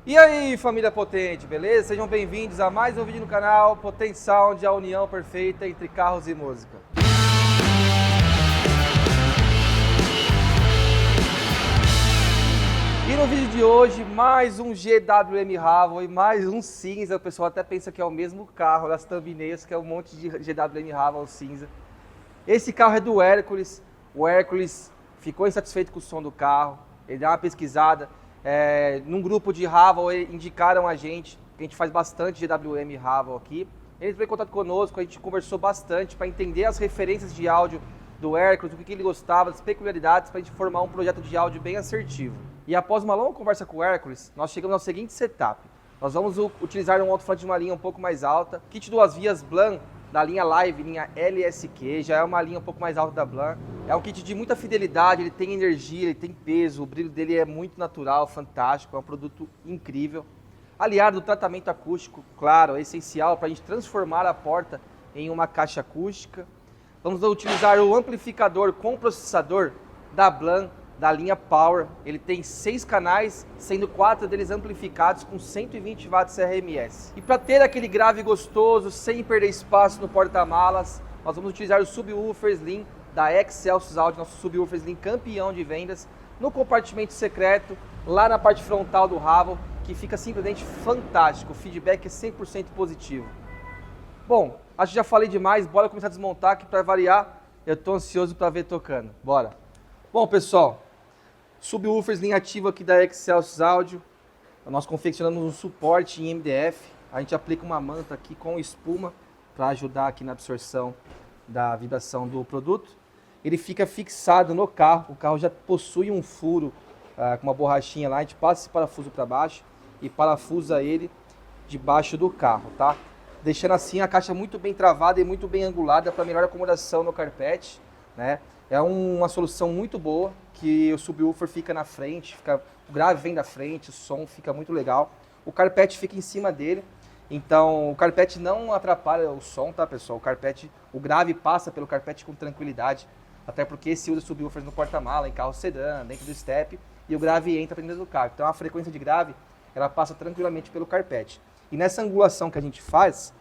E aí, família potente, beleza? Sejam bem-vindos a mais um vídeo no canal Potente Sound, a união perfeita entre carros e música. E no vídeo de hoje, mais um GWM Raval e mais um cinza. O pessoal até pensa que é o mesmo carro das thumbnails, que é um monte de GWM Raval cinza. Esse carro é do Hércules. O Hércules ficou insatisfeito com o som do carro, ele deu uma pesquisada. Num grupo de Raval indicaram a gente faz bastante GWM Raval aqui. Ele entrou em contato conosco, a gente conversou bastante para entender as referências de áudio do Hércules, o que ele gostava, as peculiaridades, para a gente formar um projeto de áudio bem assertivo. E após uma longa conversa com o Hércules, nós chegamos ao seguinte setup. Nós vamos utilizar um alto-falante de uma linha um pouco mais alta, kit duas vias Blan da linha Live, linha LSQ, já é uma linha um pouco mais alta da Blan. É um kit de muita fidelidade, ele tem energia, ele tem peso, o brilho dele é muito natural, fantástico, é um produto incrível. Aliado do tratamento acústico, claro, é essencial para a gente transformar a porta em uma caixa acústica. Vamos utilizar o amplificador com processador da Blan, da linha Power. Ele tem 6 canais, sendo 4 deles amplificados com 120 watts RMS. E para ter aquele grave gostoso, sem perder espaço no porta-malas, nós vamos utilizar o subwoofer Slim da Excelsius Audio, nosso subwoofer Slim campeão de vendas, no compartimento secreto, lá na parte frontal do Raval, que fica simplesmente fantástico. O feedback é 100% positivo. Bom, acho que já falei demais, bora começar a desmontar, que para variar, eu estou ansioso para ver tocando. Bora! Bom, pessoal, subwoofers linha ativa aqui da Excelsius Audio. Nós confeccionamos um suporte em MDF. A gente aplica uma manta aqui com espuma para ajudar aqui na absorção da vibração do produto. Ele fica fixado no carro. O carro já possui um furo com uma borrachinha lá. A gente passa esse parafuso para baixo e parafusa ele debaixo do carro, tá? Deixando assim a caixa muito bem travada e muito bem angulada para melhor acomodação no carpete, né? É uma solução muito boa, que o subwoofer fica na frente, o grave vem da frente, o som fica muito legal. O carpete fica em cima dele, então o carpete não atrapalha o som, tá, pessoal? O grave passa pelo carpete com tranquilidade, até porque se usa subwoofers no porta-mala, em carro sedã, dentro do step, e o grave entra dentro do carro. Então a frequência de grave, ela passa tranquilamente pelo carpete. E nessa angulação que a gente faz,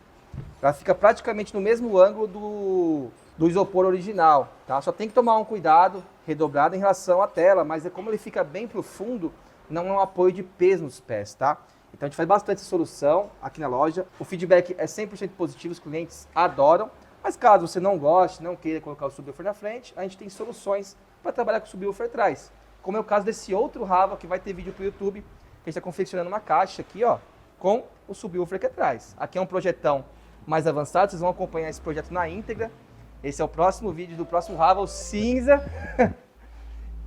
ela fica praticamente no mesmo ângulo do isopor original, tá? Só tem que tomar um cuidado redobrado em relação à tela, mas como ele fica bem pro fundo, não é um apoio de peso nos pés, tá? Então a gente faz bastante essa solução aqui na loja. O feedback é 100% positivo, os clientes adoram, mas caso você não goste, não queira colocar o subwoofer na frente, a gente tem soluções para trabalhar com o subwoofer atrás. Como é o caso desse outro Raval, que vai ter vídeo pro YouTube, que a gente está confeccionando uma caixa aqui, ó, com o subwoofer aqui atrás. Aqui é um projetão mais avançado, vocês vão acompanhar esse projeto na íntegra. Esse é o próximo vídeo do próximo Raval cinza.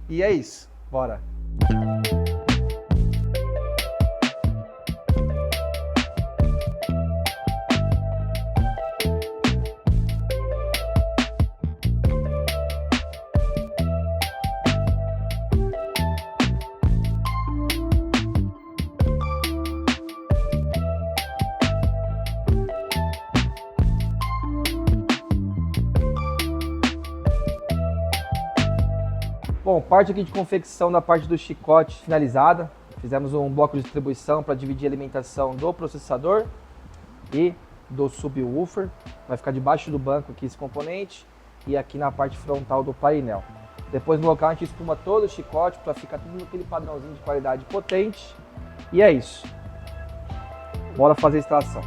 E é isso, bora! Bom, parte aqui de confecção da parte do chicote finalizada. Fizemos um bloco de distribuição para dividir a alimentação do processador e do subwoofer. Vai ficar debaixo do banco aqui esse componente e aqui na parte frontal do painel. Depois no local a gente espuma todo o chicote para ficar tudo naquele padrãozinho de qualidade potente. E é isso. Bora fazer a instalação.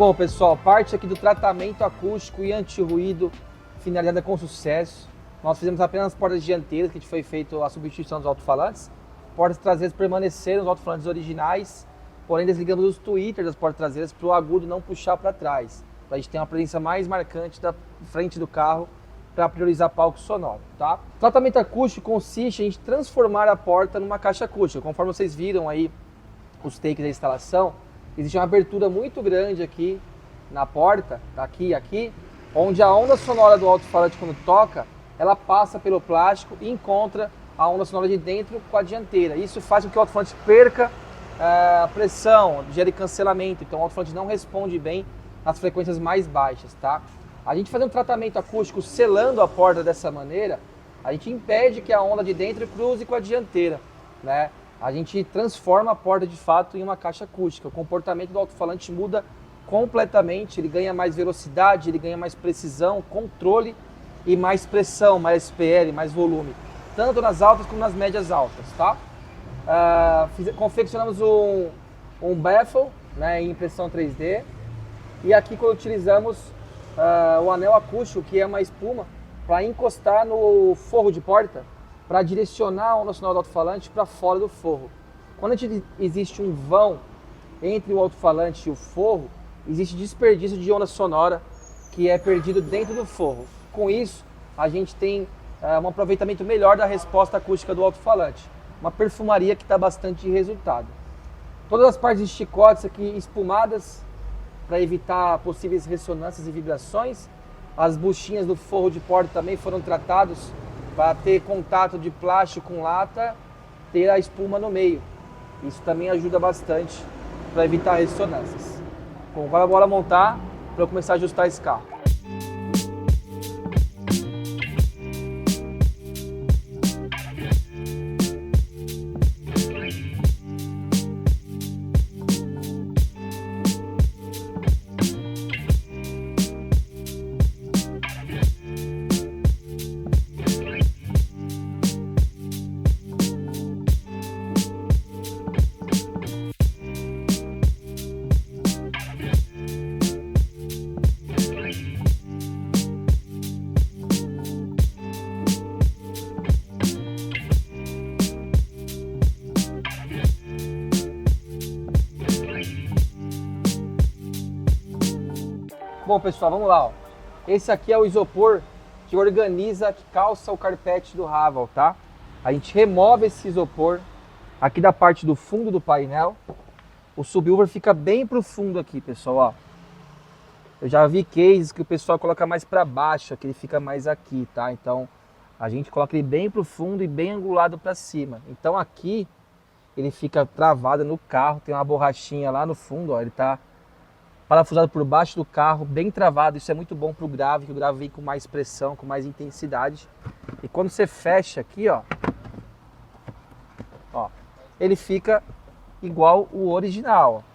Bom, pessoal, parte aqui do tratamento acústico e anti-ruído finalizada com sucesso. Nós fizemos apenas as portas dianteiras, que foi feita a substituição dos alto-falantes. Portas traseiras permaneceram os alto-falantes originais, porém desligamos os tweeters das portas traseiras para o agudo não puxar para trás, para a gente ter uma presença mais marcante da frente do carro para priorizar palco sonoro, tá? O tratamento acústico consiste em transformar a porta numa caixa acústica. Conforme vocês viram aí os takes da instalação, existe uma abertura muito grande aqui na porta, aqui e aqui, onde a onda sonora do alto-falante quando toca, ela passa pelo plástico e encontra a onda sonora de dentro com a dianteira. Isso faz com que o alto-falante perca a pressão, gere cancelamento, então o alto-falante não responde bem nas frequências mais baixas, tá? A gente fazendo um tratamento acústico selando a porta dessa maneira, a gente impede que a onda de dentro cruze com a dianteira, né? A gente transforma a porta de fato em uma caixa acústica. O comportamento do alto-falante muda completamente, ele ganha mais velocidade, ele ganha mais precisão, controle e mais pressão, mais SPL, mais volume, tanto nas altas como nas médias altas, tá? Confeccionamos um baffle, né, em impressão 3D, e aqui utilizamos o anel acústico, que é uma espuma, para encostar no forro de porta, para direcionar a onda sonora do alto-falante para fora do forro. Quando existe um vão entre o alto-falante e o forro, existe desperdício de onda sonora que é perdido dentro do forro. Com isso, a gente tem um aproveitamento melhor da resposta acústica do alto-falante. Uma perfumaria que dá bastante resultado. Todas as partes de chicotes aqui espumadas para evitar possíveis ressonâncias e vibrações. As buchinhas do forro de porta também foram tratados para ter contato de plástico com lata, ter a espuma no meio. Isso também ajuda bastante para evitar ressonâncias. Bom, agora bora montar para eu começar a ajustar esse carro. Bom, pessoal, vamos lá, ó. Esse aqui é o isopor que organiza, que calça o carpete do Haval, tá? A gente remove esse isopor aqui da parte do fundo do painel. O subwoofer fica bem pro fundo aqui, pessoal, ó. Eu já vi cases que o pessoal coloca mais para baixo, que ele fica mais aqui, tá? Então, a gente coloca ele bem pro fundo e bem angulado para cima. Então, aqui ele fica travado no carro, tem uma borrachinha lá no fundo, ó, ele tá parafusado por baixo do carro, bem travado. Isso é muito bom para o grave, que o grave vem com mais pressão, com mais intensidade. E quando você fecha aqui, ó, ele fica igual o original.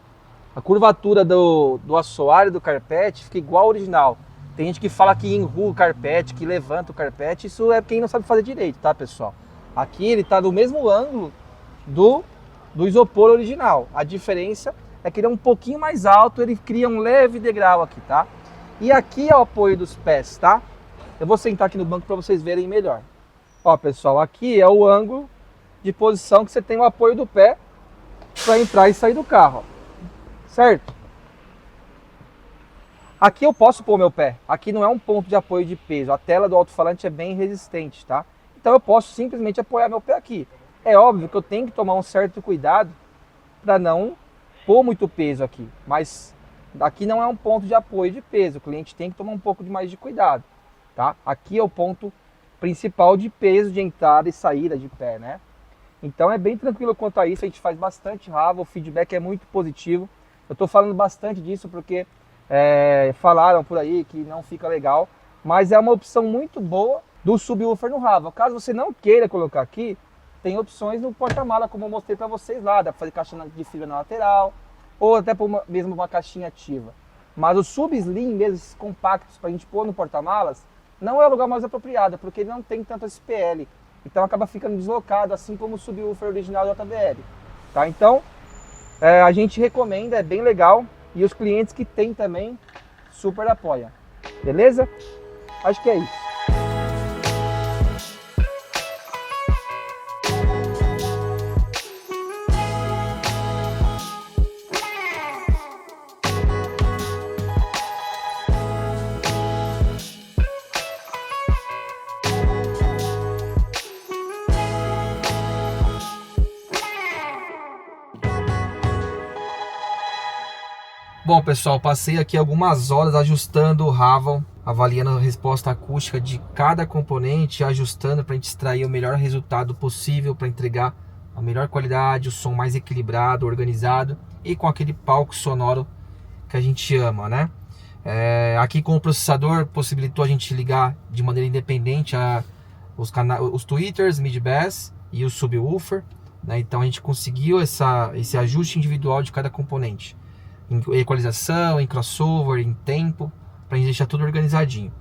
A curvatura do assoalho do carpete fica igual ao original. Tem gente que fala que enrula o carpete, que levanta o carpete. Isso é quem não sabe fazer direito, tá, pessoal? Aqui ele está no mesmo ângulo do isopor original. A diferença é que ele é um pouquinho mais alto, ele cria um leve degrau aqui, tá? E aqui é o apoio dos pés, tá? Eu vou sentar aqui no banco para vocês verem melhor. Ó, pessoal, aqui é o ângulo de posição que você tem o apoio do pé para entrar e sair do carro, ó. Certo? Aqui eu posso pôr o meu pé. Aqui não é um ponto de apoio de peso. A tela do alto-falante é bem resistente, tá? Então eu posso simplesmente apoiar meu pé aqui. É óbvio que eu tenho que tomar um certo cuidado para não pôr muito peso aqui, mas aqui não é um ponto de apoio de peso, o cliente tem que tomar um pouco mais de cuidado, tá? Aqui é o ponto principal de peso de entrada e saída de pé, né? Então é bem tranquilo quanto a isso, a gente faz bastante Haval, o feedback é muito positivo. Eu estou falando bastante disso porque falaram por aí que não fica legal, mas é uma opção muito boa do subwoofer no Haval. Caso você não queira colocar aqui, tem opções no porta-mala, como eu mostrei para vocês lá. Dá para fazer caixa de fibra na lateral, ou até mesmo uma caixinha ativa. Mas os sub-slim, mesmo esses compactos para a gente pôr no porta-malas, não é o lugar mais apropriado, porque ele não tem tanto SPL. Então acaba ficando deslocado, assim como o subwoofer original do JBL. Tá? Então, a gente recomenda, é bem legal. E os clientes que tem também, super apoia. Beleza? Acho que é isso. Bom, pessoal, passei aqui algumas horas ajustando o Haval, avaliando a resposta acústica de cada componente, ajustando para a gente extrair o melhor resultado possível, para entregar a melhor qualidade, o som mais equilibrado, organizado e com aquele palco sonoro que a gente ama, né? Aqui com o processador possibilitou a gente ligar de maneira independente os tweeters, mid-bass e o subwoofer, né? Então a gente conseguiu esse ajuste individual de cada componente. Em equalização, em crossover, em tempo, para a gente deixar tudo organizadinho.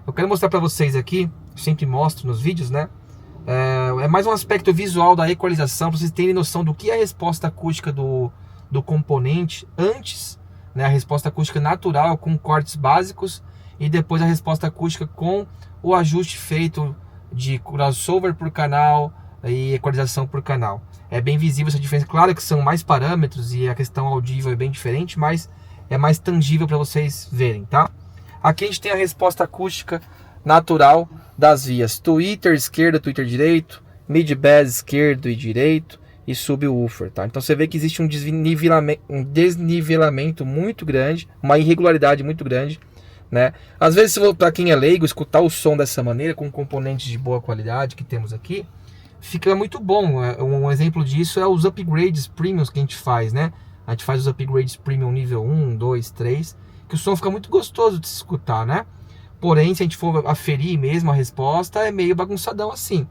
Eu quero mostrar para vocês aqui, eu sempre mostro nos vídeos, né? É mais um aspecto visual da equalização, para vocês terem noção do que é a resposta acústica do componente antes, né? A resposta acústica natural com cortes básicos e depois a resposta acústica com o ajuste feito de crossover por canal e equalização por canal. É bem visível essa diferença. Claro que são mais parâmetros e a questão audível é bem diferente, mas é mais tangível para vocês verem, tá? Aqui a gente tem a resposta acústica natural das vias tweeter esquerdo, tweeter direito, mid-bass esquerdo e direito e subwoofer, tá? Então você vê que existe um desnivelamento muito grande, uma irregularidade muito grande, né? Às vezes, para quem é leigo, escutar o som dessa maneira, com componentes de boa qualidade que temos aqui, fica muito bom. Um exemplo disso é os upgrades premiums que a gente faz, né? A gente faz os upgrades premium nível 1, 2, 3, que o som fica muito gostoso de se escutar, né? Porém, se a gente for aferir mesmo a resposta, é meio bagunçadão assim.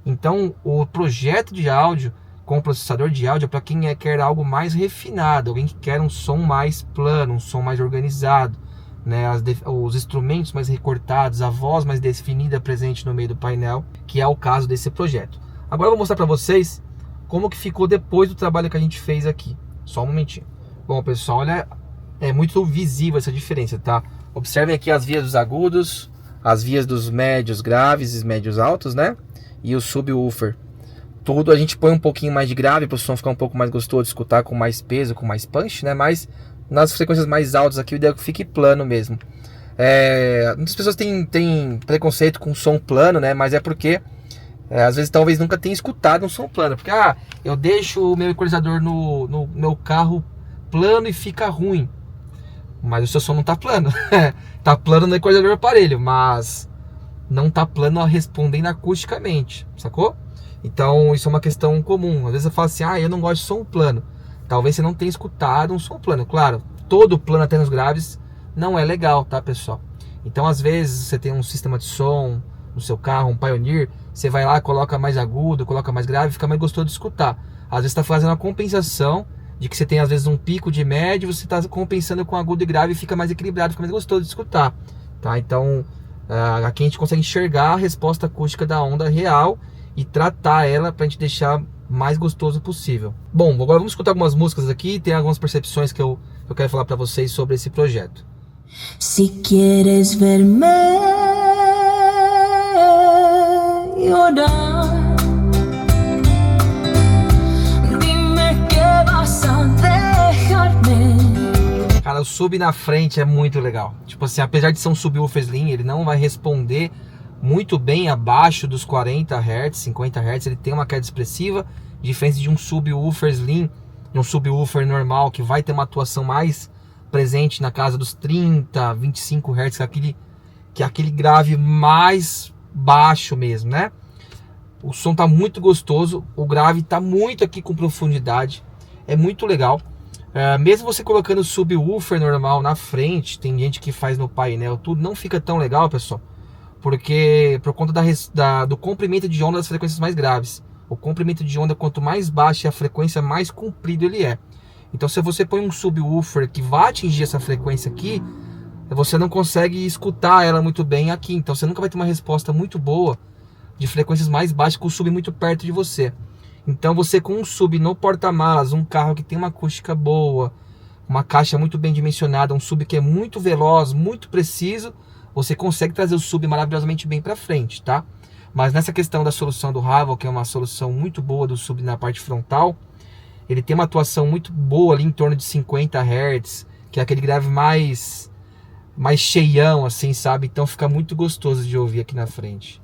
Então, o projeto de áudio com o processador de áudio é para quem quer algo mais refinado, alguém que quer um som mais plano, um som mais organizado, né? Os instrumentos mais recortados, a voz mais definida presente no meio do painel, que é o caso desse projeto. Agora eu vou mostrar para vocês como que ficou depois do trabalho que a gente fez aqui. Só um momentinho. Bom, pessoal, olha, é muito visível essa diferença, tá? Observem aqui as vias dos agudos, as vias dos médios graves e médios altos, né? E o subwoofer. Tudo a gente põe um pouquinho mais de grave para o som ficar um pouco mais gostoso de escutar, com mais peso, com mais punch, né? Mas nas frequências mais altas aqui, o ideal é que fique plano mesmo. Muitas pessoas têm preconceito com som plano, né? Mas é porque às vezes talvez nunca tenha escutado um som plano. Porque eu deixo o meu equalizador no meu carro plano e fica ruim. Mas o seu som não tá plano. Tá plano no equalizador do aparelho, mas não tá plano respondendo acusticamente, sacou? Então isso é uma questão comum. Às vezes você fala assim, eu não gosto de som plano. Talvez você não tenha escutado um som plano. Claro, todo plano até nos graves não é legal, tá, pessoal? Então às vezes você tem um sistema de som no seu carro, um Pioneer, você vai lá, coloca mais agudo, coloca mais grave, fica mais gostoso de escutar. Às vezes está fazendo uma compensação de que você tem às vezes um pico de médio, você está compensando com agudo e grave e fica mais equilibrado, fica mais gostoso de escutar, tá? Então aqui a gente consegue enxergar a resposta acústica da onda real e tratar ela para a gente deixar mais gostoso possível. Bom, agora vamos escutar algumas músicas aqui, tem algumas percepções que eu quero falar para vocês sobre esse projeto. Si quieres verme llorar, dime que vas a dejarme. Cara, o sub na frente é muito legal. Tipo assim, apesar de ser um subwoofer slim, ele não vai responder muito bem abaixo dos 40 Hz, 50 Hz. Ele tem uma queda expressiva, diferente de um subwoofer slim, um subwoofer normal, que vai ter uma atuação mais presente na casa dos 30, 25 Hz, que é aquele grave mais baixo mesmo, né? O som tá muito gostoso, o grave tá muito aqui com profundidade, é muito legal. Mesmo você colocando o subwoofer normal na frente, tem gente que faz no painel, tudo não fica tão legal, pessoal, porque por conta do comprimento de onda das frequências mais graves. O comprimento de onda, quanto mais baixa a frequência, mais comprido ele é. Então se você põe um subwoofer que vai atingir essa frequência aqui, você não consegue escutar ela muito bem aqui. Então você nunca vai ter uma resposta muito boa de frequências mais baixas com o sub muito perto de você. Então você com um sub no porta-malas, um carro que tem uma acústica boa, uma caixa muito bem dimensionada, um sub que é muito veloz, muito preciso, você consegue trazer o sub maravilhosamente bem para frente, tá? Mas nessa questão da solução do Haval, que é uma solução muito boa do sub na parte frontal, ele tem uma atuação muito boa ali em torno de 50 Hz, que é aquele grave mais cheião, assim, sabe? Então fica muito gostoso de ouvir aqui na frente.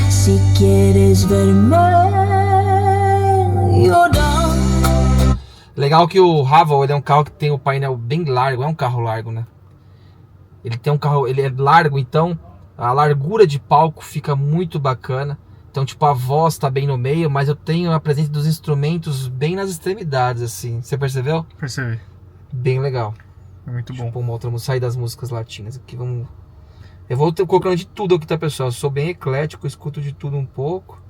Si quieres verme llorar. Legal que o Haval, ele é um carro que tem o painel bem largo, é um carro largo, né? Ele tem um carro, ele é largo, então a largura de palco fica muito bacana. Então, tipo, a voz tá bem no meio, mas eu tenho a presença dos instrumentos bem nas extremidades, assim. Você percebeu? Percebi. Bem legal. É muito bom. Tipo, uma outra música, sair das músicas latinas aqui, vamos... Eu vou colocando de tudo aqui, tá, pessoal? Eu sou bem eclético, escuto de tudo um pouco.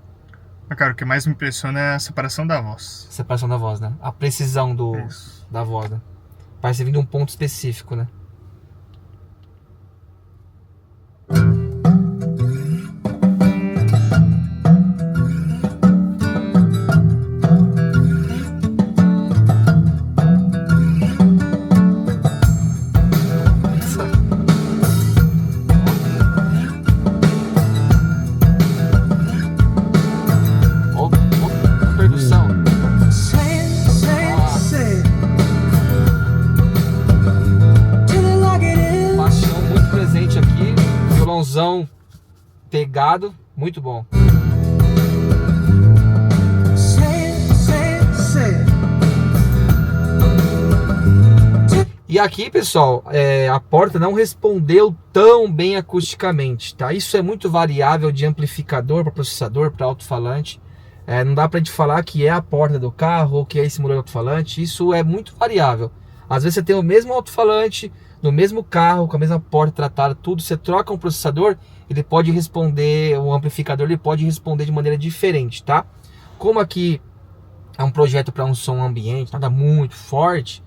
Mas, cara, o que mais me impressiona é a separação da voz. Separação da voz, né? A precisão da voz, né? Parece vir de um ponto específico, né? Pegado, muito bom. E aqui, pessoal, a porta não respondeu tão bem acusticamente, tá? Isso é muito variável de amplificador para processador, para alto-falante. Não dá pra gente falar que é a porta do carro ou que é esse modelo de alto-falante. Isso é muito variável. Às vezes você tem o mesmo alto-falante no mesmo carro, com a mesma porta tratada, tudo. Você troca um processador, ele pode responder, o amplificador ele pode responder de maneira diferente, tá? Como aqui é um projeto para um som ambiente, nada muito forte,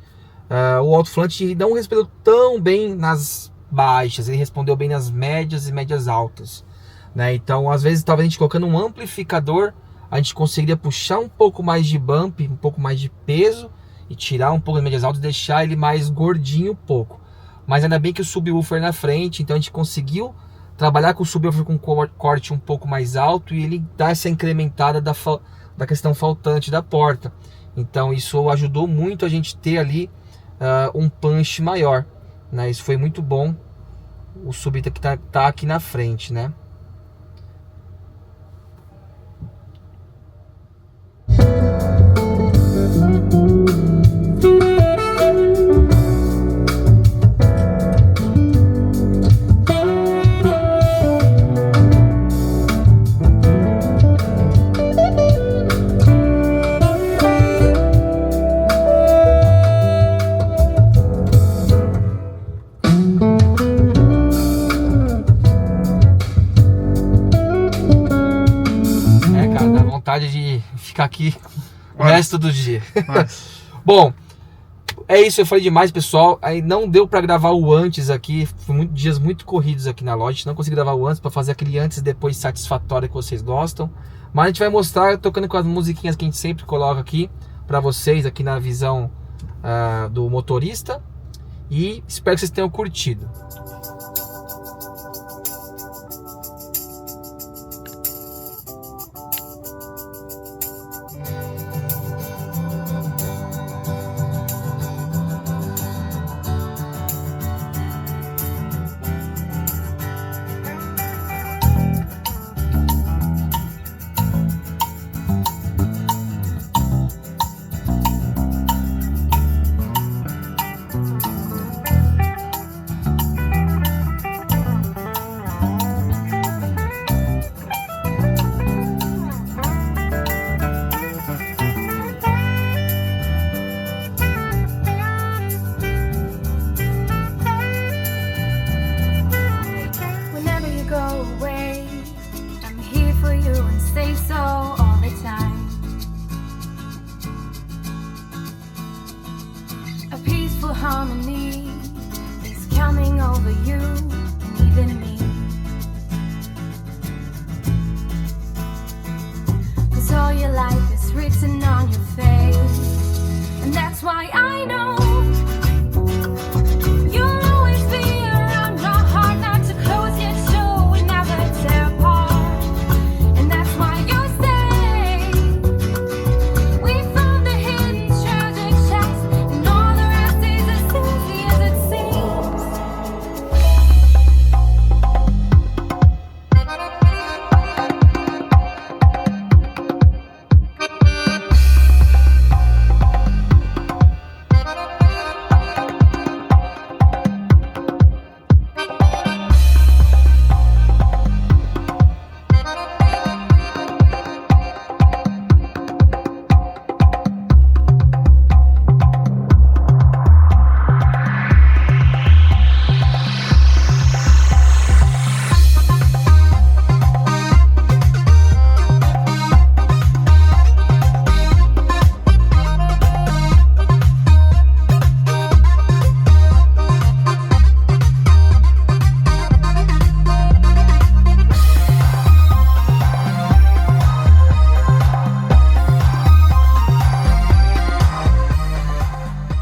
o alto-falante não respondeu tão bem nas baixas, ele respondeu bem nas médias e médias altas, né? Então, às vezes, talvez a gente colocando um amplificador, a gente conseguiria puxar um pouco mais de bump, um pouco mais de peso, e tirar um pouco das médias altas, deixar ele mais gordinho um pouco. Mas ainda bem que o subwoofer na frente, então a gente conseguiu trabalhar com o subwoofer com corte um pouco mais alto e ele dá essa incrementada da questão faltante da porta. Então isso ajudou muito a gente ter ali um punch maior, né? Isso foi muito bom. O sub que tá aqui na frente, né? De ficar aqui o resto do dia. Bom, é isso, eu falei demais, pessoal. Aí não deu para gravar o antes aqui, foi dias muito corridos aqui na loja, não consegui gravar o antes para fazer aquele antes e depois satisfatório que vocês gostam. Mas a gente vai mostrar tocando com as musiquinhas que a gente sempre coloca aqui para vocês aqui na visão do motorista, e espero que vocês tenham curtido.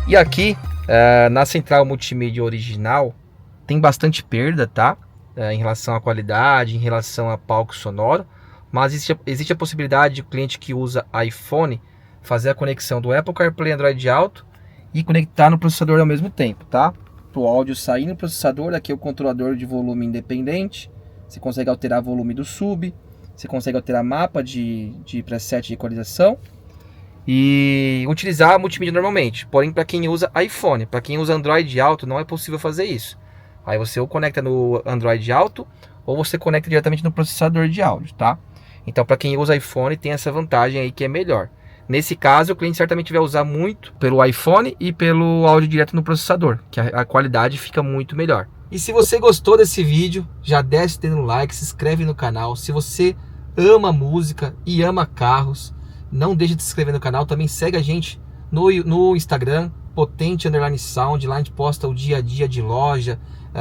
E aqui, na central multimídia original, tem bastante perda, tá? Em relação à qualidade, em relação a palco sonoro. Mas existe a possibilidade de o cliente que usa iPhone fazer a conexão do Apple CarPlay Android Auto e conectar no processador ao mesmo tempo, tá? Para o áudio sair no processador, aqui é o controlador de volume independente. Você consegue alterar o volume do sub, você consegue alterar mapa de preset de equalização e utilizar a multimídia normalmente. Porém, para quem usa iPhone, para quem usa Android Auto, não é possível fazer isso. Aí você ou conecta no Android Auto ou você conecta diretamente no processador de áudio, tá? Então, para quem usa iPhone, tem essa vantagem aí que é melhor. Nesse caso, o cliente certamente vai usar muito pelo iPhone e pelo áudio direto no processador, que a qualidade fica muito melhor. E se você gostou desse vídeo, já desce dando like, se inscreve no canal. Se você ama música e ama carros, não deixe de se inscrever no canal. Também segue a gente no Instagram, Potente_Sound. Lá a gente posta o dia a dia de loja,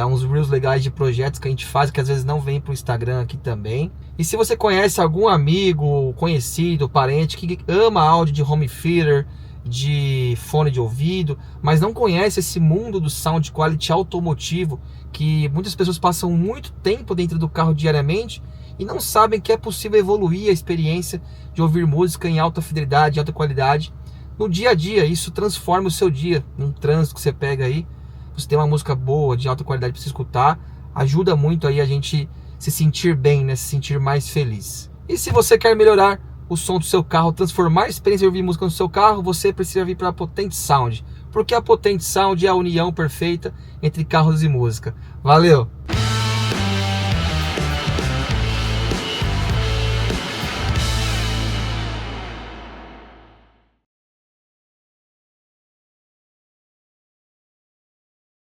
uns reels legais de projetos que a gente faz, que às vezes não vem para o Instagram aqui também. E se você conhece algum amigo, conhecido, parente que ama áudio de home theater, de fone de ouvido, mas não conhece esse mundo do sound quality automotivo, que muitas pessoas passam muito tempo dentro do carro diariamente e não sabem que é possível evoluir a experiência de ouvir música em alta fidelidade, alta qualidade no dia a dia. Isso transforma o seu dia, num trânsito que você pega aí, você tem uma música boa, de alta qualidade para você escutar, ajuda muito aí a gente se sentir bem, né? Se sentir mais feliz. E se você quer melhorar o som do seu carro, transformar a experiência de ouvir música no seu carro, você precisa vir para a Potente Sound, porque a Potente Sound é a união perfeita entre carros e música. Valeu!